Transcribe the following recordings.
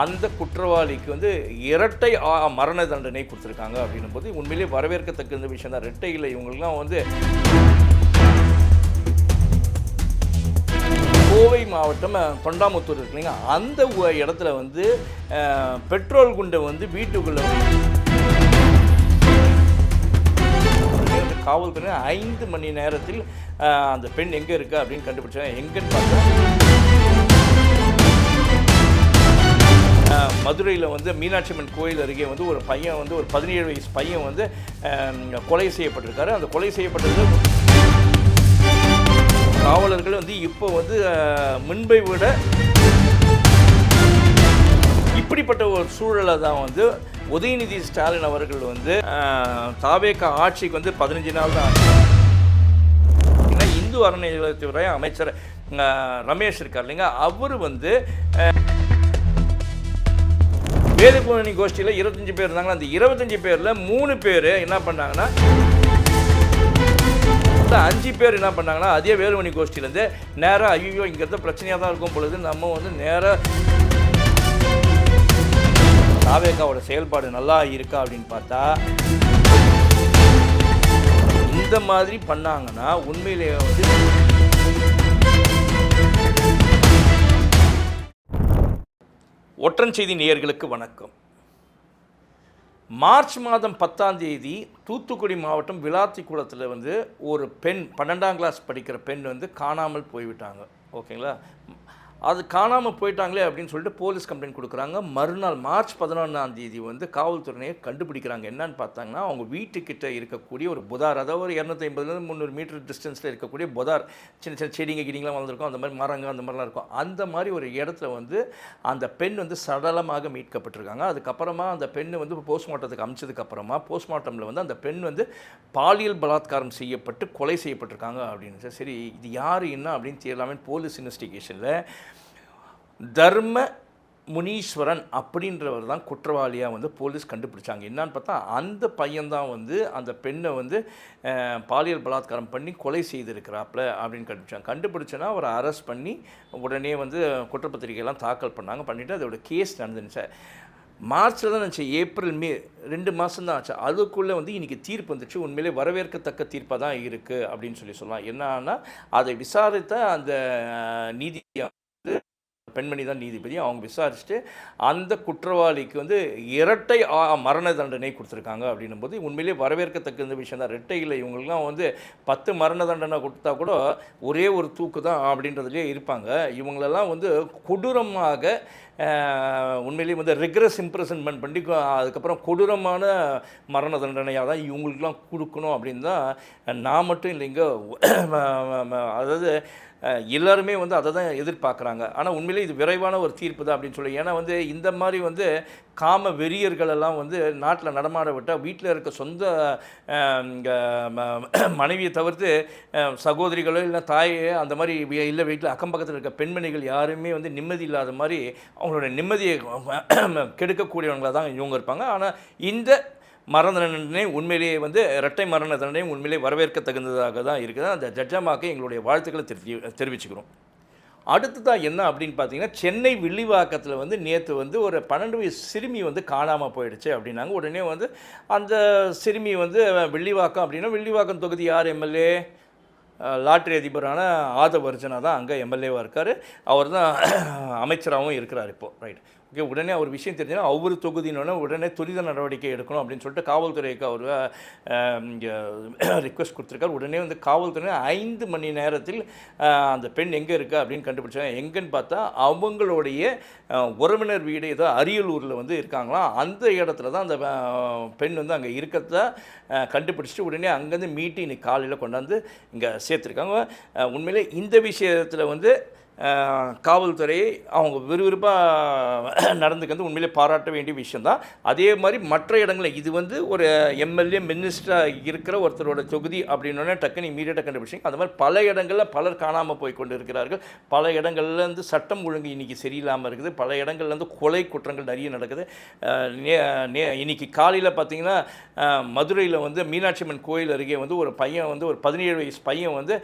அந்த குற்றவாளிக்கு வந்து இரட்டை மரண தண்டனை கொடுத்துருக்காங்க அப்படின்னும் போது உண்மையிலேயே வரவேற்கத்தக்க இந்த விஷயம் தான். இரட்டையில் இவங்களுக்குலாம் வந்து கோவை மாவட்டம் தொண்டாமுத்தூர் இருக்கு இல்லைங்க, அந்த இடத்துல வந்து பெட்ரோல் குண்டை வந்து வீட்டுக்குள்ளே காவல்துறை 5 மணி நேரத்தில் அந்த பெண் எங்கே இருக்கு அப்படின்னு கண்டுபிடிச்சாங்க. எங்கன்னு பார்த்தா மதுரையில் வந்து மீனாட்சி அம்மன் கோயில் அருகே வந்து ஒரு பையன் வந்து ஒரு 17 வயசு பையன் வந்து கொலை செய்யப்பட்டிருக்காரு. அந்த கொலை செய்யப்பட்டது காவலர்கள் வந்து இப்போ வந்து முன்பை விட இப்படிப்பட்ட ஒரு சூழலை தான் வந்து உதயநிதி ஸ்டாலின் அவர்கள் வந்து தாவேக ஆட்சிக்கு வந்து 15 நாள் தான். ஏன்னா இந்து அறநிலையத்துறை அமைச்சர் ரமேஷ் இருக்கார் இல்லைங்க, அவர் வந்து வேலுக்குமணி கோஷ்டியில் 25 பேர் இருந்தாங்க. அந்த 25 பேரில் 3 பேர் என்ன பண்ணாங்கன்னா, 5 பேர் என்ன பண்ணாங்கன்னா அதே வேலுமணி கோஷ்டியிலேருந்து நேராக ஐயோ இங்கே இருந்த பிரச்சனையாக தான் இருக்கும் பொழுது நம்ம வந்து நேராக தாவேகாவோட செயல்பாடு நல்லா இருக்கா அப்படின்னு பார்த்தா இந்த மாதிரி பண்ணாங்கன்னா உண்மையிலேயே வந்து ஒற்றன் செய்தி நேயர்களுக்கு வணக்கம். மார்ச் மாதம் 10ஆம் தேதி தூத்துக்குடி மாவட்டம் விளாத்திக்குளத்தில் வந்து ஒரு பெண் 12ஆம் கிளாஸ் படிக்கிற பெண் வந்து காணாமல் போய்விட்டாங்க. ஓகேங்களா, அது காணாமல் போயிட்டாங்களே அப்படின்னு சொல்லிட்டு போலீஸ் கம்ப்ளைண்ட் கொடுக்குறாங்க. மறுநாள் மார்ச் 11ஆம் தேதி வந்து காவல்துறையை கண்டுபிடிக்கிறாங்க. என்னன்னு பார்த்தாங்கன்னா, அவங்க வீட்டுக்கிட்ட இருக்கக்கூடிய ஒரு புதார், அதாவது ஒரு 250-300 மீட்டர் டிஸ்டன்ஸில் இருக்கக்கூடிய புதார், சின்ன சின்ன செடிங்க கிடிங்கெலாம் வளர்ந்துருக்கும், அந்த மாதிரி மரங்க அந்த மாதிரிலாம் இருக்கும். அந்த மாதிரி ஒரு இடத்துல வந்து அந்த பெண் வந்து சடலமாக மீட்கப்பட்டிருக்காங்க. அதுக்கப்புறமா அந்த பெண் வந்து போஸ்ட்மார்ட்டத்துக்கு அமிச்சதுக்கப்புறமா போஸ்ட்மார்ட்டமில் வந்து அந்த பெண் வந்து பாலியல் பலாத்காரம் செய்யப்பட்டு கொலை செய்யப்பட்டிருக்காங்க அப்படின்னு. சரி, இது யார் என்ன அப்படின்னு தெரியலாமே போலீஸ் இன்வெஸ்டிகேஷனில் தர்ம முனீஸ்வரன் அப்படின்றவர் தான் குற்றவாளியாக வந்து போலீஸ் கண்டுபிடிச்சாங்க. என்னான்னு பார்த்தா அந்த பையன்தான் வந்து அந்த பெண்ணை வந்து பாலியல் பலாத்காரம் பண்ணி கொலை செய்திருக்கிறாப்புல அப்படின்னு கண்டுபிடிச்சாங்க. கண்டுபிடிச்சோன்னா அவரை அரெஸ்ட் பண்ணி உடனே வந்து குற்றப்பத்திரிகையெல்லாம் தாக்கல் பண்ணிவிட்டு அதோட கேஸ் நடந்துச்சு. மார்ச்சில் தான் இருந்துச்சு, ஏப்ரல் மே 2 மாதம் தான் ஆச்சு. அதுக்குள்ளே வந்து இன்றைக்கி தீர்ப்பு வந்துச்சு. உண்மையிலே வரவேற்கத்தக்க தீர்ப்பாக தான் இருக்குது அப்படின்னு சொல்லலாம். என்னன்னா, அதை விசாரித்த அந்த நீதியாக பெண்மணி தான் நீதிபதி, அவங்க விசாரிச்சுட்டு அந்த குற்றவாளிக்கு வந்து இரட்டை மரண தண்டனை கொடுத்துருக்காங்க அப்படின்னும் போது உண்மையிலே வரவேற்கத்தக்க இந்த விஷயம் தான். இரட்டையில் இவங்களுக்குலாம் வந்து 10 மரண தண்டனை கொடுத்தா கூட ஒரே ஒரு தூக்கு தான் அப்படின்றதுலேயே இருப்பாங்க. இவங்களெல்லாம் வந்து கொடூரமாக உண்மையிலேயே வந்து ரிக்ரஸ் இம்ப்ரெசன்மெண்ட் பண்ணி அதுக்கப்புறம் கொடூரமான மரண தண்டனையாக தான் இவங்களுக்குலாம் கொடுக்கணும் அப்படின்னு தான் நான் மட்டும் இல்லைங்க, அதாவது எல்லாருமே வந்து அதை தான் எதிர்பார்க்குறாங்க. ஆனால் உண்மையிலே இது விரைவான ஒரு தீர்ப்பு தான் அப்படின்னு சொல்லி. ஏன்னா வந்து இந்த மாதிரி வந்து காம வெறியர்களெல்லாம் வந்து நாட்டில் நடமாட விட்டால் வீட்டில் இருக்க சொந்த மனைவியை தவிர்த்து சகோதரிகளோ இல்லை தாயே அந்த மாதிரி இல்லை வீட்டில் அக்கம் பக்கத்தில் இருக்க பெண்மணிகள் யாருமே வந்து நிம்மதி இல்லாத மாதிரி அவங்களோட நிம்மதியை கெடுக்கக்கூடியவங்களாக தான் இவங்க இருப்பாங்க. ஆனால் இந்த மரண தண்டனை உண்மையிலேயே வந்து இரட்டை மரண தண்டனை உண்மையிலே வரவேற்க தகுந்ததாக தான் இருக்குது. அந்த ஜட்ஜமாக்க எங்களுடைய வாழ்த்துக்களை தெரிவிச்சுக்கிறோம். அடுத்ததாக என்ன அப்படின்னு பார்த்தீங்கன்னா, சென்னை வில்லிவாக்கத்தில் வந்து நேற்று வந்து ஒரு 12 வயசு சிறுமி வந்து காணாமல் போயிடுச்சு அப்படின்னாங்க. உடனே வந்து அந்த சிறுமி வந்து வில்லிவாக்கம் அப்படின்னா வில்லிவாக்கம் தொகுதி யார் எம்எல்ஏ, லாட்ரி அதிபரான ஆதவ் அர்ஜுனா தான் அங்கே எம்எல்ஏவாக இருக்கார். அவர் தான் அமைச்சராகவும் இருக்கிறார் இப்போது. Right, okay. உடனே அவர் விஷயம் தெரிஞ்சுன்னா அவர் தொகுதினோடனே உடனே துரித நடவடிக்கை எடுக்கணும் அப்படின்னு சொல்லிட்டு காவல்துறைக்கு அவர் ரிக்வெஸ்ட் கொடுத்துருக்காரு. உடனே வந்து காவல்துறை 5 மணி நேரத்தில் அந்த பெண் எங்கே இருக்குது அப்படின்னு கண்டுபிடிச்சாங்க. எங்கன்னு பார்த்தா அவங்களுடைய உறவினர் வீடு ஏதோ அரியலூரில் வந்து இருக்காங்களாம். அந்த இடத்துல தான் அந்த பெண் வந்து அங்கே இருக்கிறத கண்டுபிடிச்சிட்டு உடனே அங்கேருந்து மீட்டி இன்னைக்கு காலையில் கொண்டாந்து இங்கே சேர்த்துருக்காங்க. உண்மையிலே இந்த விஷயத்தில் வந்து காவல்துறையை அவங்க விறுவிறுப்பாக நடந்துக்கிறது உண்மையிலே பாராட்ட வேண்டிய விஷயந்தான். அதே மாதிரி மற்ற இடங்களில் இது வந்து ஒரு எம்எல்ஏ மினிஸ்டராக இருக்கிற ஒருத்தரோட தொகுதி அப்படின்னோடனே டக்குன்னு இமீடியட்டாக கண்டுபிடிச்சிங்க. அந்த மாதிரி பல இடங்களில் பலர் காணாமல் போய் கொண்டு இருக்கிறார்கள். பல இடங்கள்லேருந்து சட்டம் ஒழுங்கு இன்றைக்கி சரியில்லாமல் இருக்குது. பல இடங்கள்லேருந்து கொலை குற்றங்கள் நிறைய நடக்குது. இன்றைக்கி காலையில் பார்த்திங்கன்னா மதுரையில் வந்து மீனாட்சி அம்மன் கோயில் அருகே வந்து ஒரு பையன் வந்து ஒரு 17 வயசு பையன் வந்து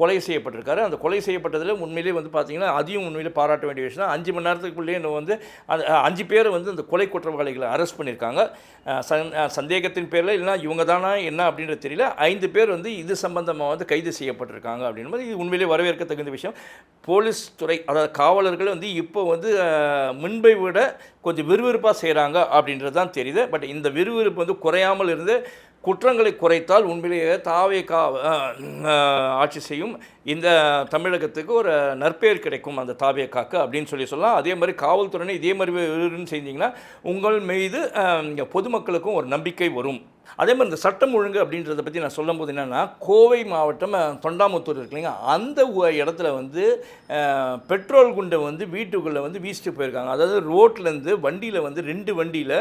கொலை செய்யப்பட்டிருக்காரு. அந்த கொலை செய்யப்பட்டதில் உண்மையிலேயே வந்து பார்த்தீங்கன்னா அதையும் உண்மையிலே பாராட்ட வேண்டிய விஷயம் தான். 5 மணி நேரத்துக்குள்ளேயே வந்து அந்த 5 பேர் வந்து அந்த கொலை குற்றவாளிகளை அரெஸ்ட் பண்ணியிருக்காங்க. சந்தேகத்தின் பேரில் இல்லைனா இவங்க தானா என்ன அப்படின்றது தெரியல. 5 பேர் வந்து இது சம்பந்தமாக வந்து கைது செய்யப்பட்டிருக்காங்க அப்படின்ற மாதிரி இது உண்மையிலே வரவேற்க தகுந்த விஷயம். போலீஸ் துறை அதாவது காவலர்கள் வந்து இப்போ வந்து முன்பை விட கொஞ்சம் விறுவிறுப்பாக செய்கிறாங்க அப்படின்றது தான் தெரியுது. பட் இந்த விறுவிறுப்பு வந்து குறையாமல் இருந்து குற்றங்களை குறைத்தால் உண்மையிலேயே தாவேகா ஆட்சி செய்யும் இந்த தமிழகத்துக்கு ஒரு நற்பெயர் கிடைக்கும் அந்த தாவேகாக்கு அப்படின்னு சொல்லலாம். அதே மாதிரி காவல்துறையினை இதே மாதிரி செஞ்சீங்கன்னா உங்கள் மீது பொதுமக்களுக்கும் ஒரு நம்பிக்கை வரும். அதே மாதிரி இந்த சட்டம் ஒழுங்கு அப்படின்றத பற்றி நான் சொல்லும்போது என்னென்னா, கோவை மாவட்டம் தொண்டாமுத்தூர் இருக்கு இல்லைங்க, அந்த இடத்துல வந்து பெட்ரோல் குண்டை வந்து வீட்டுக்குள்ளே வந்து வீசிட்டு போயிருக்காங்க. அதாவது ரோட்லேருந்து வண்டியில் வந்து 2 வண்டியில்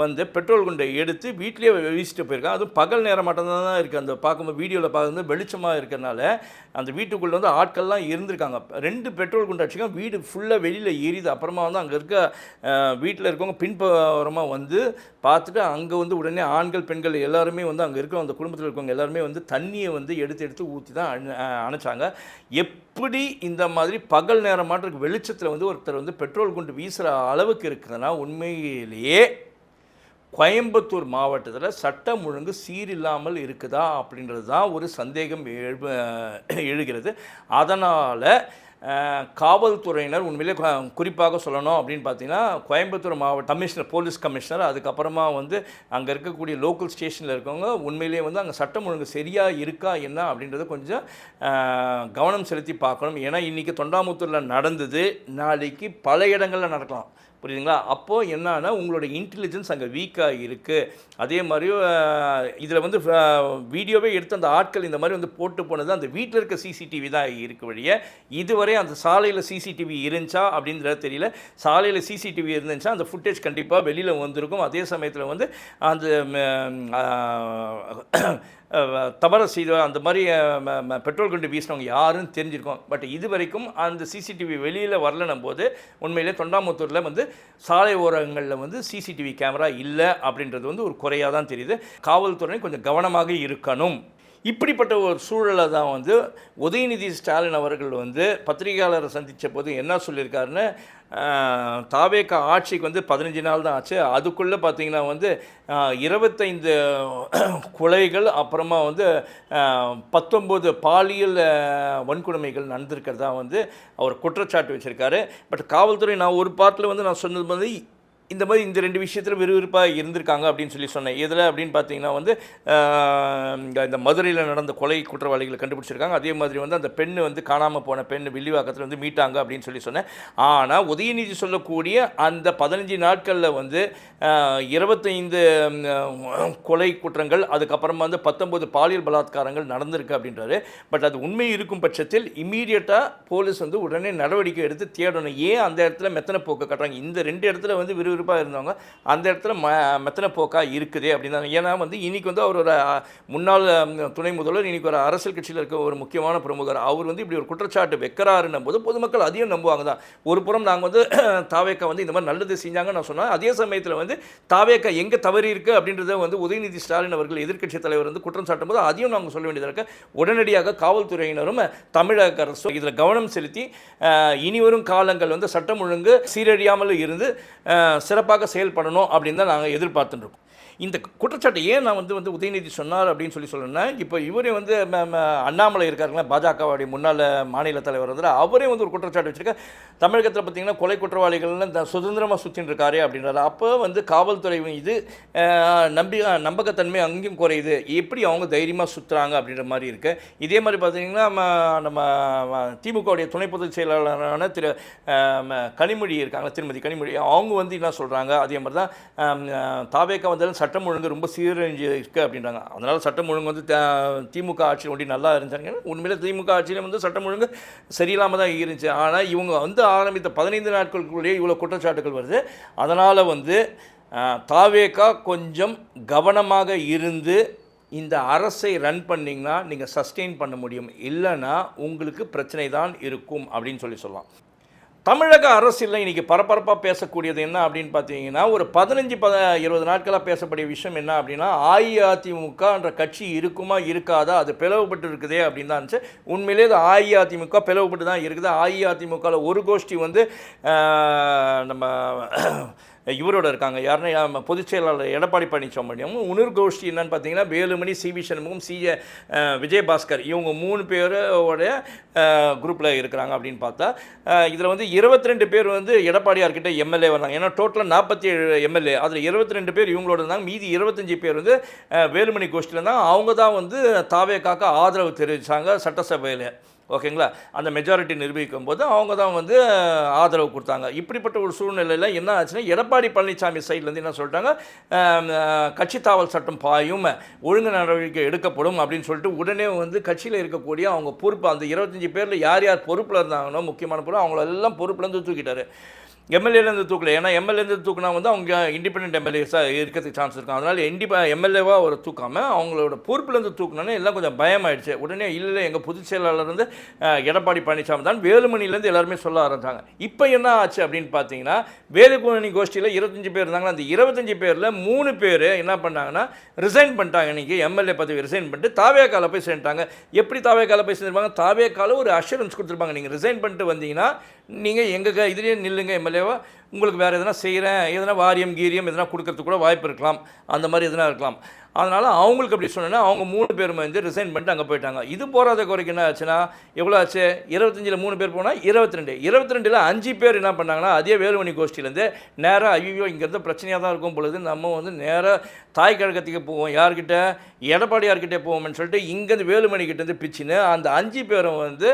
வந்து பெட்ரோல் குண்டை எடுத்து வீட்லேயே வீசிட்டு போயிருக்காங்க. அதுவும் பகல் நேரம் மட்டும்தான் இருக்குது. அந்த பார்க்கும்போது வீடியோவில் பார்க்கும்போது வெளிச்சமாக இருக்கிறனால அந்த வீட்டுக்குள்ளே வந்து ஆட்கள்லாம் இருந்திருக்காங்க. 2 பெட்ரோல் குண்டு அடிச்சுக்காங்க, வீடு ஃபுல்லாக வெளியில் எரியுது. அப்புறமா வந்து அங்கே இருக்க வீட்டில் இருக்கவங்க பின்புறமாக வந்து பார்த்துட்டு அங்கே வந்து உடனே ஆண்கள் பெண்கள் எல்லாருமே வந்து அங்கே இருக்கிற அந்த குடும்பத்தில் இருக்கவங்க எல்லாருமே வந்து தண்ணியை வந்து எடுத்து ஊற்றி தான் அணைச்சாங்க. எப்படி இந்த மாதிரி பகல் நேரம் மாட்டிற்கு வெளிச்சத்தில் வந்து ஒருத்தர் வந்து பெட்ரோல் குண்டு வீசுகிற அளவுக்கு இருக்குதுன்னா உண்மையிலேயே கோயம்புத்தூர் மாவட்டத்தில் சட்டம் ஒழுங்கு சீரில்லாமல் இருக்குதா அப்படின்றது தான் ஒரு சந்தேகம் எழுகிறது. அதனால் காவல்துறையினர் உண்மையிலே குறிப்பாக சொல்லணும் அப்படின்னு பார்த்தீங்கன்னா, கோயம்புத்தூர் மாவட்ட கமிஷனர், போலீஸ் கமிஷனர், அதுக்கப்புறமா வந்து அங்கே இருக்கக்கூடிய லோக்கல் ஸ்டேஷனில் இருக்கவங்க உண்மையிலே வந்து அங்கே சட்டம் ஒழுங்கு சரியாக இருக்கா என்ன அப்படின்றத கொஞ்சம் கவனம் செலுத்தி பார்க்கணும். ஏன்னா இன்றைக்கி தொண்டாமுத்தூரில் நடந்தது, நாளைக்கு பல இடங்களில் நடக்கலாம். புரியுதுங்களா? அப்போது என்னன்னா உங்களோட இன்டெலிஜென்ஸ் அங்கே வீக்காக இருக்குது. அதே மாதிரி இதில் வந்து வீடியோவே எடுத்து அந்த ஆட்கள் இந்த மாதிரி வந்து போட்டு போனது அந்த வீட்டில் இருக்க சிசிடிவி தான் இருக்க வழியே. இதுவரை அந்த சாலையில் சிசிடிவி இருந்துச்சா அப்படின்றது தெரியல. சாலையில் சிசிடிவி இருந்துச்சுன்னா அந்த ஃபுட்டேஜ் கண்டிப்பாக வெளியில் வந்திருக்கும். அதே சமயத்தில் வந்து அந்த தவறு செய்த அந்த மாதிரி பெட்ரோல் குண்டு வீசினவங்க யாருன்னு தெரிஞ்சிருக்கோம். பட் இது வரைக்கும் அந்த சிசிடிவி வெளியில் வரலனும் போது உண்மையிலே தொண்டாமுத்தூரில் வந்து சாலை ஓரங்களில் வந்து சிசிடிவி கேமரா இல்லை அப்படின்றது வந்து ஒரு குறையாக தான் தெரியுது. காவல்துறை கொஞ்சம் கவனமாக இருக்கணும். இப்படிப்பட்ட ஒரு சூழலை தான் வந்து உதயநிதி ஸ்டாலின் அவர்கள் வந்து பத்திரிகையாளரை சந்தித்த போது என்ன சொல்லியிருக்காருன்னு, தாவேகா ஆட்சிக்கு வந்து 15 நாள் தான் ஆச்சு, அதுக்குள்ளே பார்த்திங்கன்னா வந்து 25 கொலைகள், அப்புறமா வந்து 19 பாலியல் வன்கொடுமைகள் நடந்திருக்கிறதா வந்து அவர் குற்றச்சாட்டு வச்சுருக்காரு. பட் காவல்துறை நான் ஒரு பார்ட்டில் வந்து நான் சொன்னது மாதிரி இந்த மாதிரி இந்த 2 விஷயத்தில் விறுவிறுப்பாக இருந்திருக்காங்க அப்படின்னு சொன்னேன். எதில் அப்படின்னு பார்த்தீங்கன்னா வந்து இந்த மதுரையில் நடந்த கொலை குற்றவாளிகளை கண்டுபிடிச்சிருக்காங்க. அதே மாதிரி வந்து அந்த பெண்ணு வந்து காணாமல் போன பெண்ணு வில்லிவாக்கத்தில் வந்து மீட்டாங்க அப்படின்னு சொன்னேன். ஆனால் உதயநிதி சொல்லக்கூடிய அந்த 15 நாட்களில் வந்து 25 கொலை குற்றங்கள், அதுக்கப்புறமா வந்து 19 பாலியல் பலாத்காரங்கள் நடந்திருக்கு அப்படின்றாரு. பட் அது உண்மை இருக்கும் பட்சத்தில் இம்மீடியட்டாக போலீஸ் வந்து உடனே நடவடிக்கை எடுத்து தேடணும். ஏன் அந்த இடத்துல மெத்தனை போக்க கட்டுறாங்க? இந்த 2 இடத்துல வந்து விறுவிறுப்பாக இருந்தவங்க அந்த இடத்துல மெத்தனை போக்காக இருக்குது அப்படின்னு. ஏன்னா வந்து இன்றைக்கி வந்து அவர் ஒரு முன்னாள் துணை முதல்வர், இன்றைக்கி ஒரு அரசியல் கட்சியில் இருக்க ஒரு முக்கியமான பிரமுகர், அவர் வந்து இப்படி ஒரு குற்றச்சாட்டு வைக்கிறாருன்னும் போது பொதுமக்கள் அதையும் நம்புவாங்க தான். ஒரு புறம் நாங்கள் வந்து தாவேக்கா வந்து இந்த மாதிரி நல்லது செஞ்சாங்கன்னு நான் சொன்னேன். அதே சமயத்தில் வந்து தாவேக்கா எங்கே தவறி இருக்குது அப்படின்றத வந்து உதயநிதி ஸ்டாலின் அவர்கள் எதிர்க்கட்சி தலைவர் வந்து குற்றம் சாட்டும் போது அதையும் நாங்கள் சொல்ல வேண்டியதாக இருக்குது. உடனடியாக காவல்துறையினரும் தமிழக அரசும் இதில் கவனம் செலுத்தி இனிவரும் காலங்கள் வந்து சட்டம் ஒழுங்கு சீரழியாமல் இருந்து சிறப்பாக செயல்படணும் அப்படின்னு தான் நாங்கள் எதிர்பார்த்துட்டுருக்கோம். இந்த குற்றச்சாட்டு ஏன் நான் வந்து உதயநிதி சொன்னார் அப்படின்னு சொல்லணும்னா, இப்போ இவரே வந்து அண்ணாமலை இருக்காருங்களா, பாஜகவுடைய முன்னாள் மாநில தலைவர் வந்து அவரே வந்து ஒரு குற்றச்சாட்டு வச்சுருக்கார். தமிழகத்தில் பார்த்திங்கன்னா கொலை குற்றவாளிகள்னு சுதந்திரமாக சுற்றின்னு இருக்காரு அப்படின்றாரு. அப்போ வந்து காவல்துறை இது நம்பகத்தன்மை அங்கேயும் குறையுது, எப்படி அவங்க தைரியமாக சுற்றுறாங்க அப்படின்ற மாதிரி இருக்குது. இதே மாதிரி பார்த்திங்கன்னா நம்ம திமுகவுடைய துணை பொதுச் செயலாளரான கனிமொழி இருக்காங்க, திருமதி கனிமொழி, அவங்க வந்து என்ன சொல்கிறாங்க, அதே மாதிரி தான் தாவேக்கா வந்தாலும் சட்டம் ஒழுங்கு ரொம்ப சீரழிஞ்சு இருக்குது அப்படின்றாங்க. அதனால் சட்டம் ஒழுங்கு வந்து திமுக ஆட்சியில் ஒண்டி நல்லா இருந்துச்சாங்க. உண்மையிலே திமுக ஆட்சியில் வந்து சட்டம் ஒழுங்கு சரியில்லாமல் தான் இருந்துச்சு. ஆனால் இவங்க வந்து ஆரம்பித்த 15 நாட்களுக்குள்ளேயே இவ்வளோ குற்றச்சாட்டுகள் வருது. அதனால் வந்து தாவேக்கா கொஞ்சம் கவனமாக இருந்து இந்த அரசை ரன் பண்ணிங்கன்னா நீங்கள் சஸ்டெயின் பண்ண முடியும், இல்லைன்னா உங்களுக்கு பிரச்சனை தான் இருக்கும் அப்படின்னு சொல்லலாம். தமிழக அரசியலில் இன்றைக்கி பரபரப்பாக பேசக்கூடியது என்ன அப்படின்னு பார்த்தீங்கன்னா, ஒரு 15-20 நாட்களாக பேசக்கூடிய விஷயம் என்ன அப்படின்னா, அஇஅதிமுகன்ற கட்சி இருக்குமா இருக்காதா, அது பிளவுபட்டு இருக்குதே அப்படின்னு தான் இருந்துச்சு. உண்மையிலே அது அஇஅதிமுக பிளவுபட்டு தான் இருக்குது. அஇஅதிமுகவில் ஒரு கோஷ்டி வந்து நம்ம இவரோட இருக்காங்க, யாருன்னா பொதுச் செயலாளர் எடப்பாடி பழனிசாமியும். இன்னொரு கோஷ்டி என்னன்னு பார்த்தீங்கன்னா, வேலுமணி, சிவி சண்முகம், விஜயபாஸ்கர், இவங்க 3 பேரோட குரூப்பில் இருக்கிறாங்க அப்படின்னு பார்த்தா, இதில் வந்து 22 பேர் வந்து எடப்பாடியார்கிட்ட எம்எல்ஏ வந்தாங்க. ஏன்னா டோட்டலாக 47 எம்எல்ஏ, அதில் 22 பேர் இவங்களோட இருந்தாங்க. மீதி 25 பேர் வந்து வேலுமணி கோஷ்டியில் இருந்தாங்க. அவங்க தான் வந்து தாவேக்காக ஆதரவு தெரிவித்தாங்க சட்டசபையில். ஓகேங்களா, அந்த மெஜாரிட்டி நிரூபிக்கும் போது அவங்க தான் வந்து ஆதரவு கொடுத்தாங்க. இப்படிப்பட்ட ஒரு சூழ்நிலையில் என்ன ஆச்சுன்னா, எடப்பாடி பழனிசாமி சைட்லேருந்து என்ன சொல்லிட்டாங்க, கட்சி தாவல் சட்டம் பாயும், ஒழுங்கு நடவடிக்கை எடுக்கப்படும் அப்படின்னு சொல்லிட்டு உடனே வந்து கட்சியில் இருக்கக்கூடிய அவங்க பொறுப்பு, அந்த 25 பேரில் யார் யார் பொறுப்பில் இருந்தாங்களோ முக்கியமான பொருள் அவங்களெல்லாம் பொறுப்புலேருந்து தூக்கிட்டாரு. எம்எல்ஏலேருந்து தூக்கல. ஏன்னா எம்எல்ஏலேருந்து தூக்கினா வந்து அவங்க இண்டிபெண்டன்ட் எம்எல்ஏஸாக இருக்கிறதுக்கு சான்ஸ் இருக்கும். அதனால் எம்எல்ஏவாக ஒரு தூக்காமல் அவங்களோட பொறுப்புலேருந்து தூக்கினோன்னே எல்லாம் கொஞ்சம் பயமாயிடுச்சு. உடனே இல்லை எங்கள் பொதுச் செயலாளர் வந்து எடப்பாடி பழனிசாமி தான், வேலுமணிலேருந்து எல்லாருமே சொல்ல ஆரம்பித்தாங்க. இப்போ என்ன ஆச்சு அப்படின்னு பார்த்தீங்கன்னா, வேலுமணி கோஷ்டியில் 25 பேர் இருந்தாங்க. அந்த 25 பேரில் 3 பேர் என்ன பண்ணாங்கன்னா ரிசைன் பண்ணிட்டாங்க. இன்றைக்கி எம்எல்ஏ பதவி ரிசைன் பண்ணிட்டு தாவேக்கால போய் சேர்ந்துட்டாங்க. எப்படி தாவேக்கால போய் சேர்ந்துருப்பாங்க, தாவேக்கால ஒரு அஷூரன்ஸ் கொடுத்துருப்பாங்க, நீங்கள் ரிசைன் பண்ணிட்டு வந்தீங்கன்னா நீங்கள் எங்கள் இதுலேயே நில்லுங்க எம்எல்ஏவா, உங்களுக்கு வேறு எதனா செய்கிறேன், எதனா வாரியம் கீரியம் எதனா கொடுக்கறதுக்கு கூட வாய்ப்பு இருக்கலாம், அந்த மாதிரி எதனா இருக்கலாம். அதனால் அவங்களுக்கு அப்படி சொன்னேன்னா அவங்க 3 பேரும் வந்து ரிசைன் பண்ணிட்டு அங்கே போயிட்டாங்க. இது போகாத குறைக்கு என்ன ஆச்சுன்னா, எவ்வளோ ஆச்சு, 25ல் 3 பேர் போனால் 22ல் 5 பேர் என்ன பண்ணாங்கன்னா, அதே வேலுமணி கோஷ்டிலேருந்து நேராக ஐயோ இங்கேருந்து பிரச்சனையாக தான் இருக்கும் பொழுது நம்ம வந்து நேராக தாய் கழகத்துக்கு போவோம், யார்கிட்ட, எடப்பாடியார்கிட்டே போவோம்னு சொல்லிட்டு இங்கேருந்து வேலுமணிக்கிட்டேருந்து பிச்சுன்னு அந்த 5 பேரும் வந்து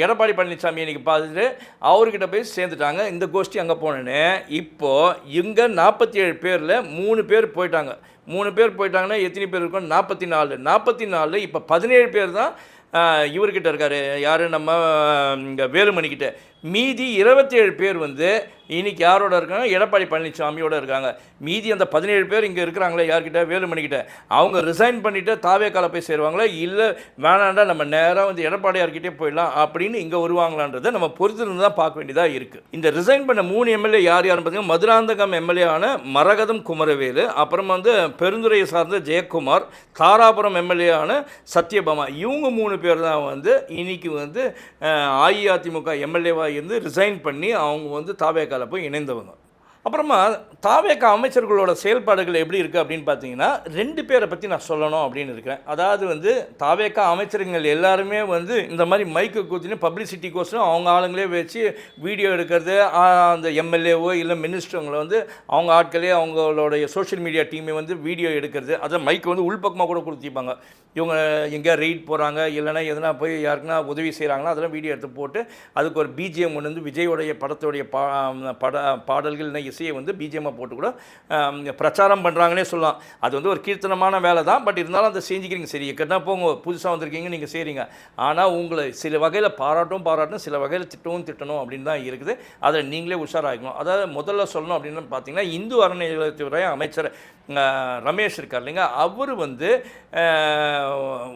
எடப்பாடி பழனிசாமி இன்றைக்கி பார்த்துட்டு அவர்கிட்ட போய் சேர்ந்துட்டாங்க. இந்த கோஷ்டி அங்கே போனேன்னு இப்போது இங்கே 47 பேரில் 3 பேர் போயிட்டாங்க. 3 பேர் போயிட்டாங்கன்னா எத்தனை பேர் இருக்கும், 44 இப்போ 17 பேர் தான் இவர்கிட்ட இருக்கார், யார், நம்ம இங்கே வேலுமணிக்கிட்ட. மீதி 27 பேர் வந்து இன்றைக்கி யாரோட இருக்காங்க, எடப்பாடி பழனிசாமியோட இருக்காங்க. மீதி அந்த 17 பேர் இங்கே இருக்கிறாங்களே யார்கிட்ட, வேலுமணிக்கிட்ட. அவங்க ரிசைன் பண்ணிவிட்டு தாவேக்கால போய் சேருவாங்களா, இல்லை வேணாண்டா நம்ம நேராக வந்து எடப்பாடியார்கிட்டே போயிடலாம் அப்படின்னு இங்கே வருவாங்களான்றதை நம்ம பொறுத்திருந்து தான் பார்க்க வேண்டியதாக இருக்குது. இந்த ரிசைன் பண்ண 3 எம்எல்ஏ யார் யாருன்னு பார்த்தீங்கன்னா, மதுராந்தகம் எம்எல்ஏ ஆன மரகதம் குமரவேலு, அப்புறம் வந்து பெருந்துறையை சார்ந்த ஜெயக்குமார், தாராபுரம் எம்எல்ஏ ஆன சத்யபாமா, இவங்க 3 பேர் தான் வந்து இன்றைக்கி வந்து அஇஅதிமுக எம்எல்ஏவாக இருந்து ரிசைன் பண்ணி அவங்க வந்து தாவேக்கால போய் இணைந்தவங்க. அப்புறமா தாவேக்கா அமைச்சர்களோட செயல்பாடுகள் எப்படி இருக்குது அப்படின்னு பார்த்தீங்கன்னா, 2 பேரை பற்றி நான் சொல்லணும் அப்படின்னு இருக்கிறேன். அதாவது வந்து தாவேக்கா அமைச்சர்கள் எல்லாருமே வந்து இந்த மாதிரி மைக்கு கூத்தின்னு பப்ளிசிட்டிக்கோசரம் அவங்க ஆளுங்களே வச்சு வீடியோ எடுக்கிறது, அந்த எம்எல்ஏவோ இல்லை மினிஸ்டருங்களை வந்து அவங்க ஆட்களே அவங்களுடைய சோஷியல் மீடியா டீமை வந்து வீடியோ எடுக்கிறது, அதை மைக்கு வந்து உள்பக்கமாக கூட கொடுத்திப்பாங்க. இவங்க எங்கே ரெய்ட் போகிறாங்க இல்லைனா எதனா போய் யாருக்குன்னா உதவி செய்கிறாங்களோ அதெல்லாம் வீடியோ எடுத்து போட்டு அதுக்கு ஒரு பிஜிஎம் ஒன்று வந்து விஜயோடைய படத்தோடைய பாடல்கள் இசையை வந்து பிஜிஎம்மாக போட்டு கூட பிரச்சாரம் பண்ணுறாங்கன்னே சொல்லலாம். அது வந்து ஒரு கீர்த்தனமான வேலை தான். பட் இருந்தாலும் அதை செஞ்சுக்கிறீங்க, சரி எக்கன்னா போங்க, புதுசாக வந்திருக்கீங்க நீங்கள் செய்கிறீங்க. ஆனால் உங்களை சில வகையில் பாராட்டணும், சில வகையில் திட்டணும் அப்படின்னு தான் இருக்குது. அதில் நீங்களே உஷாராகணும். அதாவது முதல்ல சொல்லணும் அப்படின்னு பார்த்தீங்கன்னா, இந்து அறநிலையத்துறை அமைச்சர் ரமேஷ் இருக்கார் இல்லைங்க, அவர் வந்து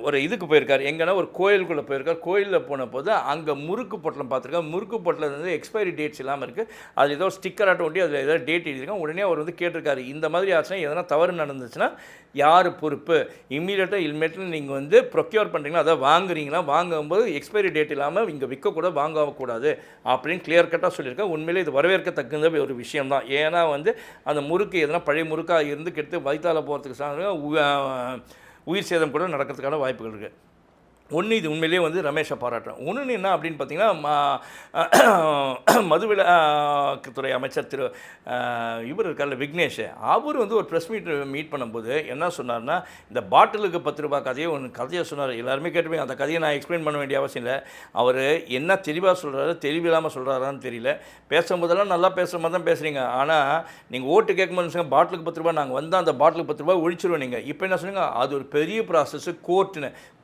ஒரு இதுக்கு போயிருக்கார், எங்கன்னா ஒரு கோயிலுக்குள்ளே போயிருக்கார். கோயிலில் போன போது அங்கே முறுக்கு பொட்டலம் பார்த்துருக்காரு. முறுக்கு பொட்டலம் வந்து எக்ஸ்பைரி டேட்ஸ் இல்லாமல் இருக்குது, அது ஏதோ ஸ்டிக்கர் ஆட்டம் ஒட்டி அதில் ஏதோ டேட் எழுதியிருக்காங்க. உடனே அவர் வந்து கேட்டிருக்காரு, இந்த மாதிரி ஆச்சுன்னா எதனா தவறு நடந்துச்சுன்னா யார் பொறுப்பு, இனிமேட்டில் நீங்கள் வந்து ப்ரொக்யூர் பண்ணுறீங்களா, அதை வாங்குறீங்களா, வாங்கும்போது எக்ஸ்பைரி டேட் இல்லாமல் இங்கே விற்கக்கூடாது, வாங்கக்கூடாது அப்படின்னு கிளியர் கட்டாக சொல்லியிருக்கேன். உண்மையிலே இது வரவேற்கத்தகுந்த ஒரு விஷயம் தான். ஏன்னா வந்து அந்த முறுக்கு எதனா பழைய முறுக்காக இருந்து கெடுத்து வயிற்றால் போகிறதுக்கு உயிர் சேதம் கூட நடக்கிறதுக்கான வாய்ப்புகள் இருக்குது. ஒன்று, இது உண்மையிலேயே வந்து ரமேஷை பாராட்டுறேன். ஒன்று என்ன அப்படின்னு பார்த்தீங்கன்னா, மதுவிலக்குத்துறை அமைச்சர் இவர் இருக்கார்ல விக்னேஷ், அவர் வந்து ஒரு ப்ரெஸ் மீட் பண்ணும்போது என்ன சொன்னார்னா, இந்த பாட்டிலுக்கு 10 ரூபா கதையை சொன்னார். எல்லாருமே கேட்டுப்பீங்க, அந்த கதையை நான் எக்ஸ்பிளைன் பண்ண வேண்டிய அவசியம் இல்லை. அவர் என்ன தெளிவாக சொல்கிறாரு, தெளிவில்லாமல் சொல்கிறாரான்னு தெரியல. பேசும்போதெல்லாம் நல்லா பேசுகிற மாதிரி தான் பேசுகிறீங்க. ஆனால் நீங்கள் ஓட்டு கேட்கும்போது பாட்டிலுக்கு 10 ரூபா, நாங்கள் வந்தால் அந்த பாட்டிலுக்கு 10 ரூபா ஒழிச்சிருவோம். நீங்கள் இப்போ என்ன சொன்னீங்க, அது ஒரு பெரிய ப்ராசஸ்ஸு,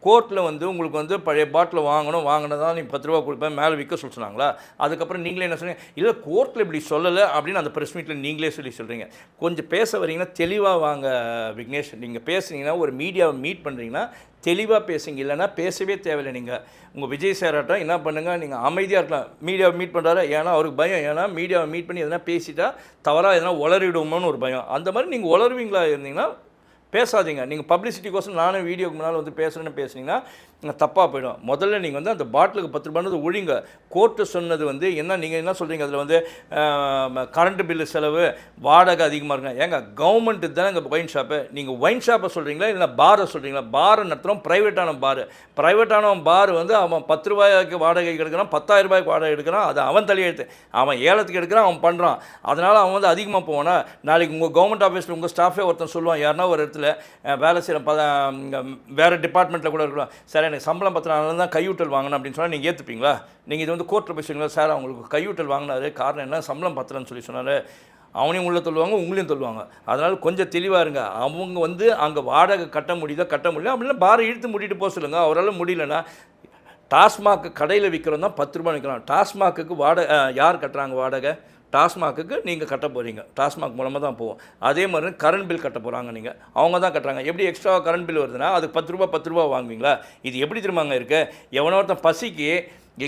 கோர்ட்டில் வந்து உங்களுக்கு வந்து பழைய பாட்டில் வாங்கினதான் நீ 10 ரூபா கொடுப்பேன் மேலே விற்க சொன்னாங்களா? அதுக்கப்புறம் நீங்களே என்ன சொன்னீங்க, இல்லை கோர்ட்டில் இப்படி சொல்லலை அப்படின்னு அந்த ப்ரெஸ் மீட்டில் நீங்களே சொல்கிறீங்க. கொஞ்சம் பேச வரீங்கன்னா தெளிவாக வாங்க விக்னேஷ். நீங்கள் பேசுனீங்கன்னா ஒரு மீடியாவை மீட் பண்ணுறீங்கன்னா தெளிவாக பேசுங்க, இல்லைனா பேசவே தேவையில்லை. நீங்கள் உங்கள் விஜய் சாராட்டம் என்ன பண்ணுங்கள், நீங்கள் அமைதியாக இருக்கலாம். மீடியாவை மீட் பண்ணுறாரு, ஏன்னா அவருக்கு பயம். ஏன்னா மீடியாவை மீட் பண்ணி எதனா பேசிட்டா தவறாக எதனா உளறிடுவோமோன்னு ஒரு பயம். அந்த மாதிரி நீங்கள் உளருவீங்களா இருந்தீங்கன்னா பேசாதீங்க. நீங்கள் பப்ளிசிட்டிக்கோசம் நானும் வீடியோக்கு முன்னால் வந்து பேசுனீங்கன்னா தப்பாக போயிடும். முதல்ல நீங்கள் வந்து அந்த பாட்டிலுக்கு 10 ரூபானது ஒழிங்க. கோர்ட்டு சொன்னது வந்து என்ன, நீங்கள் என்ன சொல்கிறீங்க, அதில் வந்து கரண்ட் பில்லு செலவு, வாடகை அதிகமாக இருக்குங்க. ஏங்க கவர்மெண்ட்டு தானே இங்கே ஒயின் ஷாப்பு. நீங்கள் ஒயின் ஷாப்பை சொல்கிறீங்களா இல்லை பாரை சொல்கிறீங்களா? பாரை நடத்துகிறோம், ப்ரைவேட்டான பார் வந்து அவன் 10 ரூபாய்க்கு வாடகை எடுக்கிறான், 10,000 ரூபாய்க்கு வாடகை எடுக்கிறான். அது அவன் தலையெழுத்து. அவன் ஏலத்துக்கு எடுக்கிறான், அவன் பண்ணுறான். அதனால் அவன் வந்து அதிகமாக போவானா? நாளைக்கு உங்கள் கவர்மெண்ட் ஆஃபீஸில் உங்கள் ஸ்டாஃபே ஒருத்தன் சொல்லுவான், யாருன்னா ஒரு இடத்துல வேலை செய்கிற வேறு டிபார்ட்மெண்ட்டில் கூட இருக்கலாம், சார் எனக்கு சம்பளம் பத்தினால தான் கையூட்டல் வாங்கணும் அப்படின்னு சொன்னால் நீங்கள் ஏற்றுப்பீங்களா? நீங்கள் இது வந்து கோர்ட்டில் போய் சொல்லுவீங்களா, சார் அவங்களுக்கு கையூட்டல் வாங்கினாரு, காரணம் என்ன, சம்பளம் பத்திரன்னு சொல்லி சொன்னார். அவனையும் உள்ளே சொல்லுவாங்க, உங்களையும் சொல்லுவாங்க. அதனால் கொஞ்சம் தெளிவாக இருங்க. அவங்க வந்து அங்கே வாடகை கட்ட முடியுதா கட்ட முடியல அப்படின்னா பாரை இழுத்து மூடிட்டு போக சொல்லுங்கள். அவரால் முடியலன்னா டாஸ்மாக் கடையில் விற்கிறோம் தான் 10 ரூபா விற்கிறோம். டாஸ்மாக்கு வாடகை யார் கட்டுறாங்க? வாடகை டாஸ்மாக்கு நீங்கள் கட்ட போகிறீங்க, டாஸ்மாக் மூலமாக தான் போவோம். அதே மாதிரி கரண்ட் பில் கட்ட போகிறாங்க, நீங்கள் அவங்க தான் கட்டுறாங்க. எப்படி எக்ஸ்ட்ரா கரண்ட் பில் வருதுன்னா அதுக்கு 10 ரூபா வாங்குவீங்களா? இது எப்படி திரும்பாங்க இருக்குது? எவனோ ஒருத்தன் பசிக்கு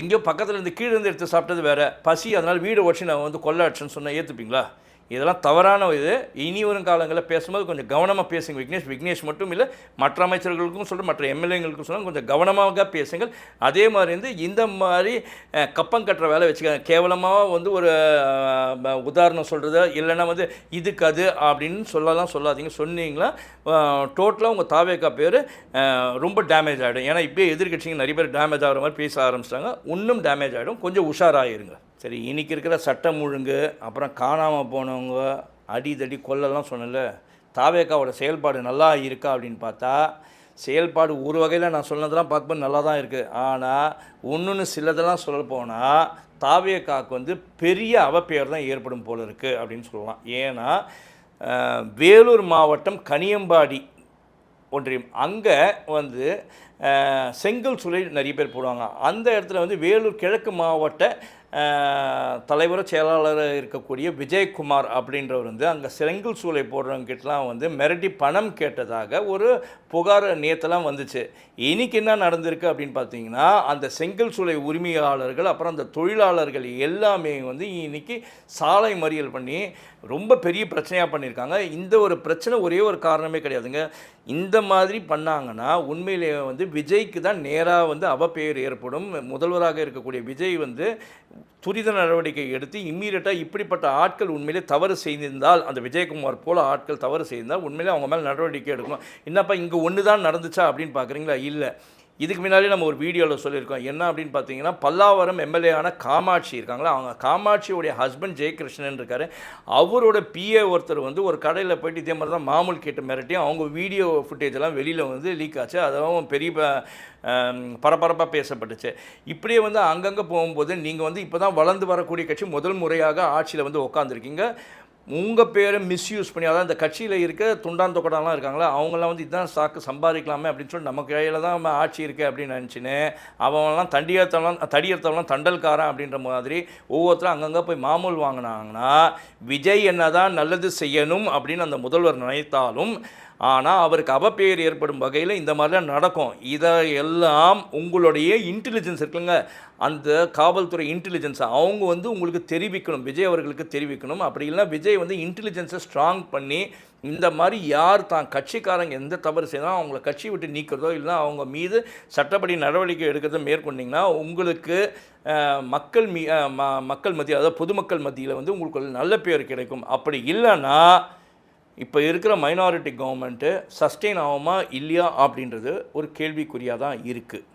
எங்கேயோ பக்கத்தில் இருந்து கீழே இருந்து எடுத்து சாப்பிட்டது வேறு பசி, அதனால் வீடு வச்சு நான் வந்து கொள்ள அடிச்சுன்னு சொன்னால் ஏற்றுப்பீங்களா? இதெல்லாம் தவறான இது. இனி வரும் காலங்களில் பேசும்போது கொஞ்சம் கவனமாக பேசுங்க விக்னேஷ் மட்டும் இல்லை, மற்ற அமைச்சர்களுக்கும் சொல்கிறேன், மற்ற எம்எல்ஏங்களுக்கும் சொல்கிறேன், கொஞ்சம் கவனமாக பேசுங்கள். அதே மாதிரி வந்து இந்த மாதிரி கப்பம் கட்டுற வேலை வச்சுக்காங்க. கேவலமாக வந்து ஒரு உதாரணம் சொல்கிறது, இல்லைன்னா வந்து இதுக்கு அது அப்படின்னு சொல்லாதீங்க. சொன்னீங்களா டோட்டலாக உங்கள் தாவேக்கா பேர் ரொம்ப டேமேஜ் ஆகிடும். ஏன்னா இப்போயே எதிர்கட்சிங்க நிறைய பேர் டேமேஜ் ஆகிற மாதிரி பேச ஆரம்பிச்சிட்டாங்க. இன்னும் டேமேஜ் ஆகிடும். கொஞ்சம் உஷாராகிருங்க. சரி, இன்றைக்கி இருக்கிற சட்டம் ஒழுங்கு, அப்புறம் காணாமல் போனவங்க, அடிதடி கொல்லலாம் சொன்னல, தாவேக்காவோட செயல்பாடு நல்லா இருக்கா அப்படின்னு பார்த்தா செயல்பாடு ஒரு வகையில் நான் சொன்னதெல்லாம் பார்க்கும்போது நல்லா தான் இருக்குது. ஆனால் ஒன்றுன்னு சிலதெல்லாம் சொல்ல போனால் தாவேக்காவுக்கு வந்து பெரிய அவப்பெயர் தான் ஏற்படும் போல இருக்குது அப்படின்னு சொல்லலாம். ஏன்னா வேலூர் மாவட்டம் கனியம்பாடி ஒன்றியம் அங்கே வந்து செங்கல் சூளை நிறைய பேர் போடுவாங்க. அந்த இடத்துல வந்து வேலூர் கிழக்கு மாவட்ட தலைவர் செயலாளராக இருக்கக்கூடிய விஜயகுமார் அப்படின்றவர் வந்து அங்கே செங்கல் சூளை போடுறவங்ககிட்டலாம் வந்து மிரட்டி பணம் கேட்டதாக ஒரு புகார் நேற்றெல்லாம் வந்துச்சு. இன்றைக்கி என்ன நடந்திருக்கு அப்படின்னு பார்த்தீங்கன்னா, அந்த செங்கல் சூளை உரிமையாளர்கள் அப்புறம் அந்த தொழிலாளர்கள் எல்லாமே வந்து இன்றைக்கி சாலை மறியல் பண்ணி ரொம்ப பெரிய பிரச்சனையாக பண்ணியிருக்காங்க. இந்த ஒரு பிரச்சனை ஒரே ஒரு காரணமே கிடையாதுங்க. இந்த மாதிரி பண்ணாங்கன்னா உண்மையிலேயே வந்து விஜய்க்கு தான் நேராக வந்து அவப்பெயர் ஏற்படும். முதல்வராக இருக்கக்கூடிய விஜய் வந்து துரித நடவடிக்கை எடுத்து இம்மீடியட்டாக இப்படிப்பட்ட ஆட்கள் உண்மையிலே தவறு செய்திருந்தால், அந்த விஜயகுமார் போல ஆட்கள் தவறு செய்திருந்தால் உண்மையிலே அவங்க மேலே நடவடிக்கை எடுக்கணும். என்னப்பா இங்கே ஒன்று தான் நடந்துச்சா அப்படின்னு பார்க்குறீங்களா? இல்லை, இதுக்கு முன்னாடி நம்ம ஒரு வீடியோவில் சொல்லியிருக்கோம். என்ன அப்படின்னு பார்த்தீங்கன்னா, பல்லாவரம் எம்எல்ஏயான காமாட்சி இருக்காங்களா, அவங்க காமாட்சியோடைய ஹஸ்பண்ட் ஜெயகிருஷ்ணன் இருக்கார். அவரோட பிஏ ஒருத்தர் வந்து ஒரு கடையில் போயிட்டு இதே மாதிரி தான் மாமூல் கேட்டு மிரட்டி அவங்க வீடியோ ஃபுட்டேஜெல்லாம் வெளியில் வந்து லீக் ஆச்சு. அதுவும் பெரிய பரபரப்பாக பேசப்பட்டுச்சு. இப்படியே வந்து அங்கங்கே போகும்போது நீங்கள் வந்து இப்போ தான் வளர்ந்து வரக்கூடிய கட்சி முதல் முறையாக ஆட்சியில் வந்து உட்காந்துருக்கீங்க. உங்கள் பேரை மிஸ்யூஸ் பண்ணி, அதான் இந்த கட்சியில் இருக்க துண்டான் தொக்கடாலாம் இருக்காங்களா, அவங்களாம் வந்து இதுதான் சாக்கு சம்பாதிக்கலாமே அப்படின்னு சொல்லி நம்ம கையில் தான் ஆட்சி இருக்குது அப்படின்னு நினச்சின்னு அவங்களாம் தடியர்த்தவெல்லாம் தண்டல்காரன் அப்படின்ற மாதிரி ஒவ்வொருத்தரும் அங்கங்கே போய் மாமூல் வாங்கினாங்கன்னா விஜய் என்ன தான் நல்லது செய்யணும் அப்படின்னு அந்த முதல்வர் நினைத்தாலும் ஆனால் அவருக்கு அவப்பெயர் ஏற்படும் வகையில் இந்த மாதிரிலாம் நடக்கும். இதையெல்லாம் உங்களுடைய இன்டெலிஜென்ஸ் இருக்குங்க, அந்த காவல்துறை இன்டெலிஜென்ஸ் அவங்க வந்து உங்களுக்கு தெரிவிக்கணும், விஜய் அவர்களுக்கு தெரிவிக்கணும். அப்படி இல்லைனா விஜய் வந்து இன்டெலிஜென்ஸை ஸ்ட்ராங் பண்ணி இந்த மாதிரி யார் தான் கட்சிக்காரங்க எந்த தவறு செய்யணும் அவங்கள கட்சி விட்டு நீக்கிறதோ இல்லைனா அவங்க மீது சட்டப்படி நடவடிக்கை எடுக்கிறதோ மேற்கொண்டிங்கன்னா உங்களுக்கு மக்கள் மத்தியில், அதாவது பொதுமக்கள் மத்தியில் வந்து உங்களுக்கு நல்ல பேர் கிடைக்கும். அப்படி இல்லைன்னா இப்போ இருக்கிற மைனாரிட்டி கவர்மெண்ட்டு சஸ்டெயின் ஆகுமா இல்லையா அப்படின்றது ஒரு கேள்விக்குறியாக தான் இருக்குது.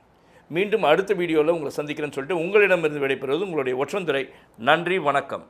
மீண்டும் அடுத்த வீடியோவில் உங்களை சந்திக்கிறேன்னு சொல்லிட்டு உங்களிடமிருந்து விடைபெறுவது உங்களுடைய ஒற்றந்துரை. நன்றி, வணக்கம்.